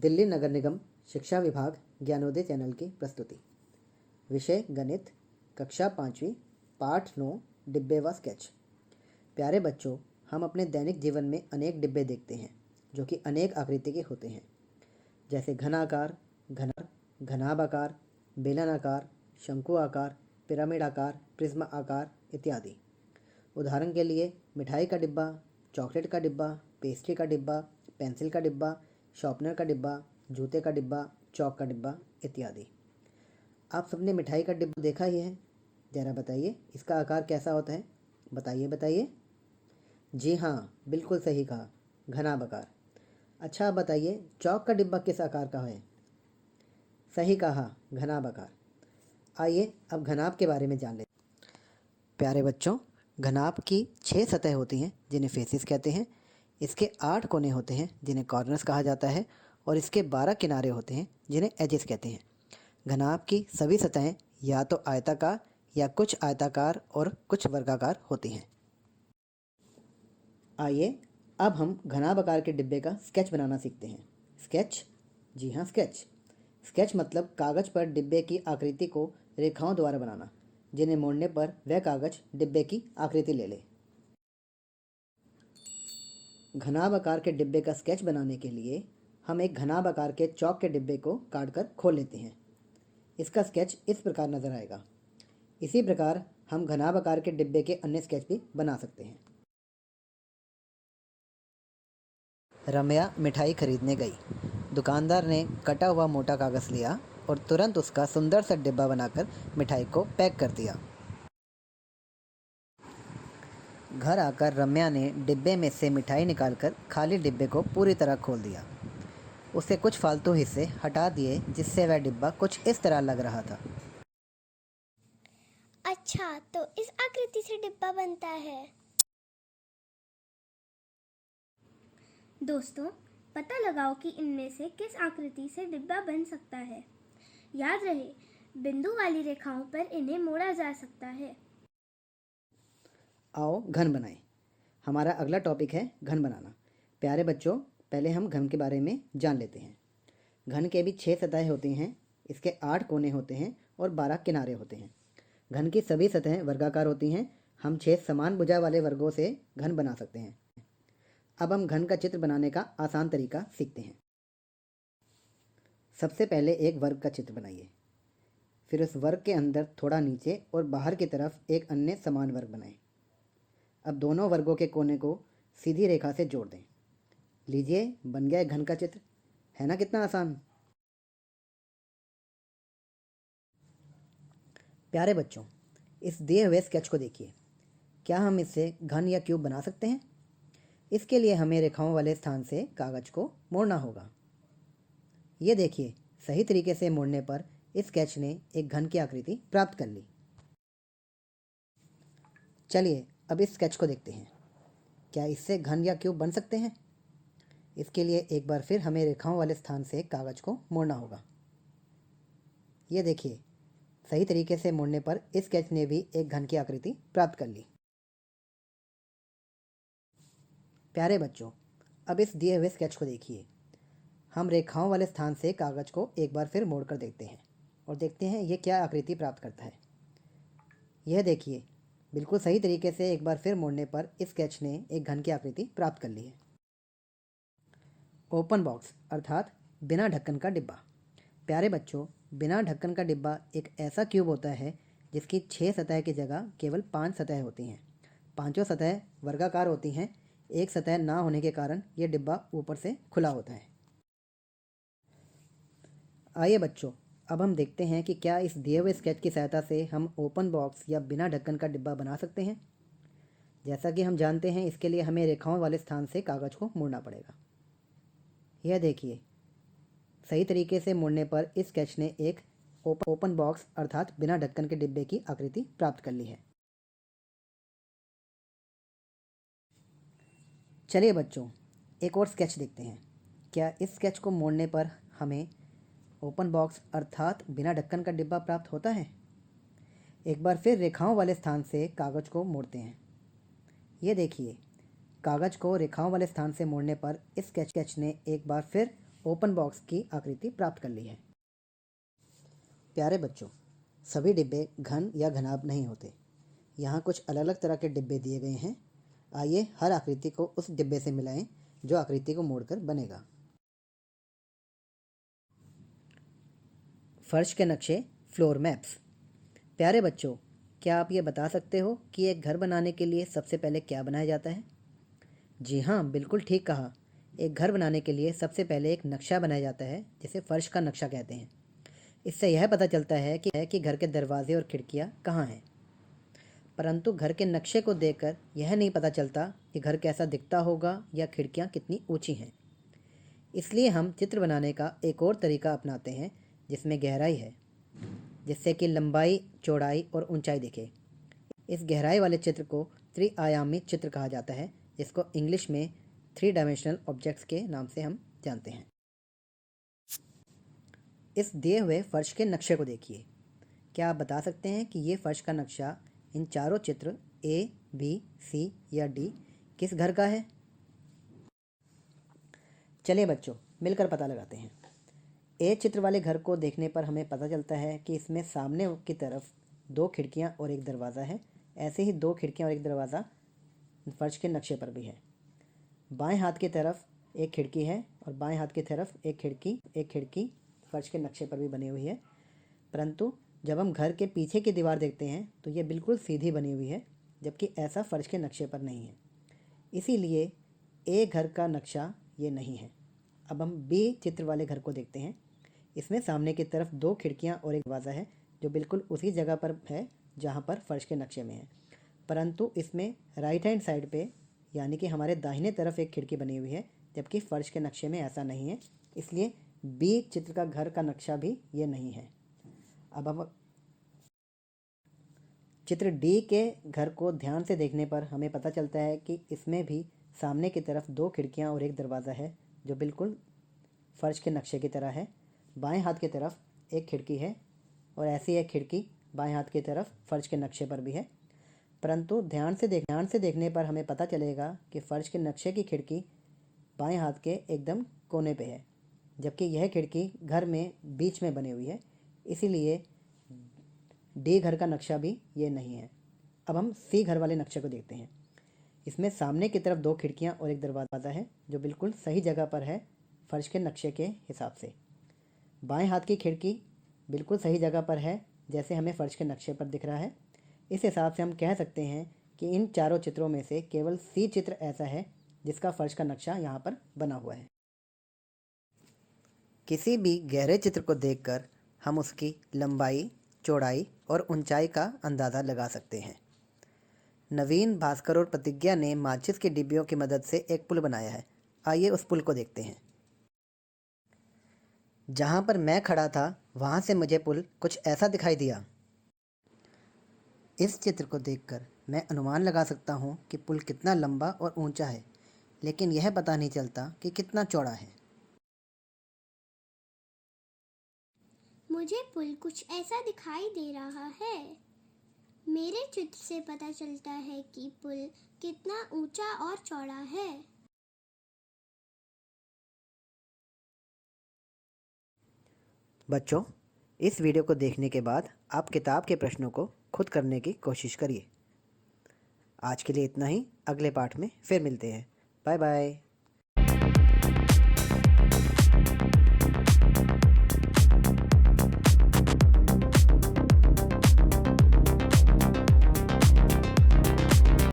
दिल्ली नगर निगम शिक्षा विभाग ज्ञानोदय चैनल की प्रस्तुति। विषय गणित, कक्षा 5वीं, पाठ 9, डिब्बे व स्केच। प्यारे बच्चों, हम अपने दैनिक जीवन में अनेक डिब्बे देखते हैं जो कि अनेक आकृति के होते हैं, जैसे घनाकार, घनाभ आकार, बेलनाकार, शंकु आकार, पिरामिड आकार, प्रिज्म आकार इत्यादि। उदाहरण के लिए मिठाई का डिब्बा, चॉकलेट का डिब्बा, पेस्ट्री का डिब्बा, पेंसिल का डिब्बा, शॉर्पनर का डिब्बा, जूते का डिब्बा, चौक का डिब्बा इत्यादि। आप सबने मिठाई का डिब्बा देखा ही है। ज़रा बताइए इसका आकार कैसा होता है? बताइए बताइए। जी हाँ, बिल्कुल सही कहा, घनाभ आकार। अच्छा, आप बताइए चौक का डिब्बा किस आकार का है? सही कहा, घनाभ आकार। आइए अब घनाभ के बारे में जान लेते। प्यारे बच्चों, घनाभ की 6 सतह होती हैं जिन्हें फेसिस कहते हैं। इसके 8 कोने होते हैं जिन्हें कॉर्नर्स कहा जाता है और इसके 12 किनारे होते हैं जिन्हें एजेस कहते हैं। घनाभ की सभी सतहें या तो आयताकार या कुछ आयताकार और कुछ वर्गाकार होती हैं। आइए अब हम घनाभ आकार के डिब्बे का स्केच बनाना सीखते हैं। स्केच, जी हाँ स्केच। स्केच मतलब कागज पर डिब्बे की आकृति को रेखाओं द्वारा बनाना, जिन्हें मोड़ने पर वह कागज डिब्बे की आकृति ले ले। घनाभ आकार के डिब्बे का स्केच बनाने के लिए हम एक घनाभ आकार के चौक के डिब्बे को काटकर खोल लेते हैं। इसका स्केच इस प्रकार नजर आएगा। इसी प्रकार हम घनाभ आकार के डिब्बे के अन्य स्केच भी बना सकते हैं। रम्या मिठाई खरीदने गई। दुकानदार ने कटा हुआ मोटा कागज़ लिया और तुरंत उसका सुंदर सा डिब्बा बनाकर मिठाई को पैक कर दिया। घर आकर रम्या ने डिब्बे में से मिठाई निकालकर खाली डिब्बे को पूरी तरह खोल दिया। उसे कुछ फालतू हिस्से हटा दिए जिससे वह डिब्बा कुछ इस तरह लग रहा था। अच्छा, तो इस आकृति से डिब्बा बनता है। दोस्तों, पता लगाओ कि इनमें से किस आकृति से डिब्बा बन सकता है। याद रहे, बिंदु वाली रेखाओं पर इन्हें मोड़ा जा सकता है। आओ घन बनाएं। हमारा अगला टॉपिक है घन बनाना। प्यारे बच्चों, पहले हम घन के बारे में जान लेते हैं। घन के भी 6 सतहें होती हैं। इसके 8 कोने होते हैं और 12 किनारे होते हैं। घन की सभी सतहें वर्गाकार होती हैं। हम 6 समान भुजा वाले वर्गों से घन बना सकते हैं। अब हम घन का चित्र बनाने का आसान तरीका सीखते हैं। सबसे पहले एक वर्ग का चित्र बनाइए। फिर उस वर्ग के अंदर थोड़ा नीचे और बाहर की तरफ एक अन्य समान वर्ग बनाएं। अब दोनों वर्गों के कोने को सीधी रेखा से जोड़ दें। लीजिए, बन गया घन का चित्र। है ना कितना आसान? प्यारे बच्चों, इस दिए हुए स्केच को देखिए। क्या हम इससे घन या क्यूब बना सकते हैं? इसके लिए हमें रेखाओं वाले स्थान से कागज को मोड़ना होगा। ये देखिए, सही तरीके से मोड़ने पर इस स्केच ने एक घन की आकृति प्राप्त कर ली। चलिए अब इस स्केच को देखते हैं। क्या इससे घन या क्यूब बन सकते हैं? इसके लिए एक बार फिर हमें रेखाओं वाले स्थान से कागज को मोड़ना होगा। ये देखिए, सही तरीके से मोड़ने पर इस स्केच ने भी एक घन की आकृति प्राप्त कर ली। प्यारे बच्चों, अब इस दिए हुए स्केच को देखिए। हम रेखाओं वाले स्थान से कागज को एक बार फिर मोड़कर देखते हैं और देखते हैं ये क्या आकृति प्राप्त करता है। यह देखिए, बिल्कुल सही तरीके से एक बार फिर मोड़ने पर इस स्केच ने एक घन की आकृति प्राप्त कर ली है। ओपन बॉक्स अर्थात बिना ढक्कन का डिब्बा। प्यारे बच्चों, बिना ढक्कन का डिब्बा एक ऐसा क्यूब होता है जिसकी 6 सतह की जगह केवल 5 सतह होती हैं। पांचों सतह वर्गाकार होती हैं। एक सतह ना होने के कारण यह डिब्बा ऊपर से खुला होता है। आइए बच्चों, अब हम देखते हैं कि क्या इस दिए हुए स्केच की सहायता से हम ओपन बॉक्स या बिना ढक्कन का डिब्बा बना सकते हैं। जैसा कि हम जानते हैं, इसके लिए हमें रेखाओं वाले स्थान से कागज को मोड़ना पड़ेगा। यह देखिए, सही तरीके से मोड़ने पर इस स्केच ने एक ओपन बॉक्स अर्थात बिना ढक्कन के डिब्बे की आकृति प्राप्त कर ली है। चलिए बच्चों, एक और स्केच देखते हैं। क्या इस स्केच को मोड़ने पर हमें ओपन बॉक्स अर्थात बिना ढक्कन का डिब्बा प्राप्त होता है? एक बार फिर रेखाओं वाले स्थान से कागज को मोड़ते हैं। ये देखिए, कागज को रेखाओं वाले स्थान से मोड़ने पर इस स्केच ने एक बार फिर ओपन बॉक्स की आकृति प्राप्त कर ली है। प्यारे बच्चों, सभी डिब्बे घन या घनाभ नहीं होते। यहाँ कुछ अलग अलग तरह के डिब्बे दिए गए हैं। आइए हर आकृति को उस डिब्बे से मिलाएं जो आकृति को मोड़कर बनेगा। फर्श के नक्शे, फ्लोर मैप्स। प्यारे बच्चों, क्या आप ये बता सकते हो कि एक घर बनाने के लिए सबसे पहले क्या बनाया जाता है? जी हाँ, बिल्कुल ठीक कहा। एक घर बनाने के लिए सबसे पहले एक नक्शा बनाया जाता है जिसे फर्श का नक्शा कहते हैं। इससे यह पता चलता है कि घर के दरवाजे और खिड़कियाँ कहाँ हैं। परंतु घर के नक्शे को देखकर यह नहीं पता चलता कि घर कैसा दिखता होगा या खिड़कियाँ कितनी ऊंची हैं। इसलिए हम चित्र बनाने का एक और तरीका अपनाते हैं जिसमें गहराई है, जिससे कि लंबाई, चौड़ाई और ऊंचाई दिखे। इस गहराई वाले चित्र को त्रिआयामी चित्र कहा जाता है, जिसको इंग्लिश में 3 डायमेंशनल ऑब्जेक्ट्स के नाम से हम जानते हैं। इस दिए हुए फर्श के नक्शे को देखिए। क्या आप बता सकते हैं कि ये फर्श का नक्शा इन चारों चित्र A, B, C या D किस घर का है? चलिए बच्चों, मिलकर पता लगाते हैं। ए चित्र वाले घर को देखने पर हमें पता चलता है कि इसमें सामने की तरफ 2 खिड़कियां और एक दरवाज़ा है। ऐसे ही 2 खिड़कियां और एक दरवाज़ा फर्श के नक्शे पर भी है। बाएं हाथ की तरफ एक खिड़की है और बाएं हाथ की तरफ एक खिड़की फर्श के नक्शे पर भी बनी हुई है। परंतु जब हम घर के पीछे की दीवार देखते हैं तो ये बिल्कुल सीधी बनी हुई है, जबकि ऐसा फर्श के नक्शे पर नहीं है। इसीलिए ए घर का नक्शा ये नहीं है। अब हम बी चित्र वाले घर को देखते हैं। इसमें सामने की तरफ 2 खिड़कियां और एक दरवाज़ा है जो बिल्कुल उसी जगह पर है जहां पर फर्श के नक्शे में है। परंतु इसमें राइट हैंड साइड पे, यानी कि हमारे दाहिने तरफ एक खिड़की बनी हुई है, जबकि फर्श के नक्शे में ऐसा नहीं है। इसलिए बी चित्र का घर का नक्शा भी ये नहीं है। अब हम चित्र डी के घर को ध्यान से देखने पर हमें पता चलता है कि इसमें भी सामने की तरफ 2 खिड़कियां और एक दरवाज़ा है जो बिल्कुल फर्श के नक्शे की तरह है। बाएं हाथ की तरफ एक खिड़की है और ऐसी एक खिड़की बाएं हाथ की तरफ फर्श के नक्शे पर भी है। परंतु ध्यान से देखने पर हमें पता चलेगा कि फर्श के नक्शे की खिड़की बाएं हाथ के एकदम कोने पे है, जबकि यह खिड़की घर में बीच में बनी हुई है। इसीलिए डी घर का नक्शा भी ये नहीं है। अब हम सी घर वाले नक्शे को देखते हैं। इसमें सामने की तरफ 2 खिड़कियां और एक दरवाज़ा है जो बिल्कुल सही जगह पर है फर्श के नक्शे के हिसाब से। बाएं हाथ की खिड़की बिल्कुल सही जगह पर है जैसे हमें फर्श के नक्शे पर दिख रहा है। इस हिसाब से हम कह सकते हैं कि इन चारों चित्रों में से केवल सी चित्र ऐसा है जिसका फर्श का नक्शा यहाँ पर बना हुआ है। किसी भी गहरे चित्र को देखकर हम उसकी लंबाई, चौड़ाई और ऊंचाई का अंदाज़ा लगा सकते हैं। नवीन, भास्कर और प्रतिज्ञा ने माचिस की डिब्बियों की मदद से एक पुल बनाया है। आइए उस पुल को देखते हैं। जहाँ पर मैं खड़ा था वहाँ से मुझे पुल कुछ ऐसा दिखाई दिया। इस चित्र को देखकर मैं अनुमान लगा सकता हूँ कि पुल कितना लंबा और ऊंचा है, लेकिन यह पता नहीं चलता कि कितना चौड़ा है। मुझे पुल कुछ ऐसा दिखाई दे रहा है। मेरे चित्र से पता चलता है कि पुल कितना ऊंचा और चौड़ा है। बच्चों, इस वीडियो को देखने के बाद आप किताब के प्रश्नों को खुद करने की कोशिश करिए। आज के लिए इतना ही। अगले पाठ में फिर मिलते हैं। Bye bye.